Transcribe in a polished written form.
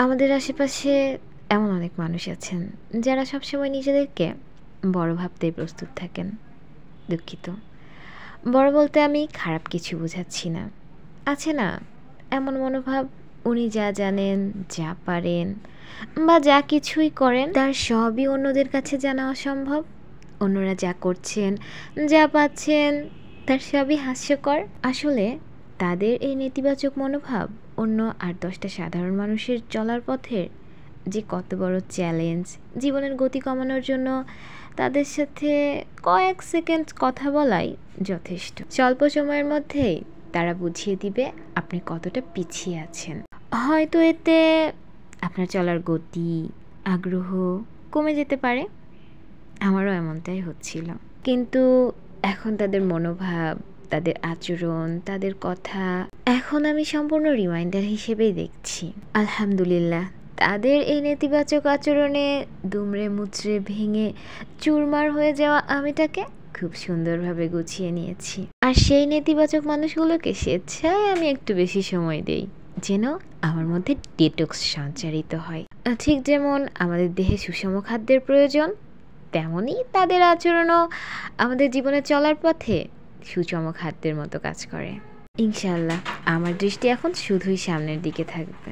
আমাদের আশেপাশে এমন অনেক মানুষ আছেন যারা সবসময় নিজেদেরকে বড় ভাবতেই প্রস্তুত থাকেন। দুঃখিত, বড় বলতে আমি খারাপ কিছু বোঝাচ্ছি না। আছে না এমন মনোভাব, উনি যা জানেন, যা পারেন বা যা কিছুই করেন তার সবই অন্যদের কাছে জানা অসম্ভব। অন্যরা যা করছেন, যা পাচ্ছেন তার সবই হাস্যকর। আসলে তাদের এই নেতিবাচক মনোভাব অন্য ৮-১০টা সাধারণ মানুষের চলার পথের যে কত বড় চ্যালেঞ্জ। জীবনের গতি কমানোর জন্য তাদের সাথে কয়েক সেকেন্ড কথা বলাই যথেষ্ট। স্বল্প সময়ের মধ্যেই তারা বুঝিয়ে দিবে আপনি কতটা পিছিয়ে আছেন। হয়তো এতে আপনার চলার গতি, আগ্রহ কমে যেতে পারে। আমারও এমনটাই হচ্ছিল, কিন্তু এখন তাদের মনোভাব, তাদের আচরণ, তাদের কথা এখন আমি সম্পূর্ণ রিমাইন্ডার হিসেবেই দেখছি। আলহামদুলিল্লাহ, তাদের এই নেতিবাচক আচরণে দুমড়ে মুচড়ে ভেঙে চুরমার হয়ে যাওয়া আমিটাকে খুব সুন্দরভাবে গুছিয়ে নিয়েছি। আর সেই নেতিবাচক মানুষগুলোকে স্বেচ্ছায় আমি একটু বেশি সময় দেই, যেন আমার মধ্যে ডিটক্স সঞ্চারিত হয়। ঠিক যেমন আমাদের দেহে সুষম খাদ্যের প্রয়োজন, তেমনই তাদের আচরণও আমাদের জীবনে চলার পথে সুষম খাদ্যের মতো কাজ করে। ইনশাআল্লাহ আমার দৃষ্টি এখন শুধুই সামনের দিকে থাকবে।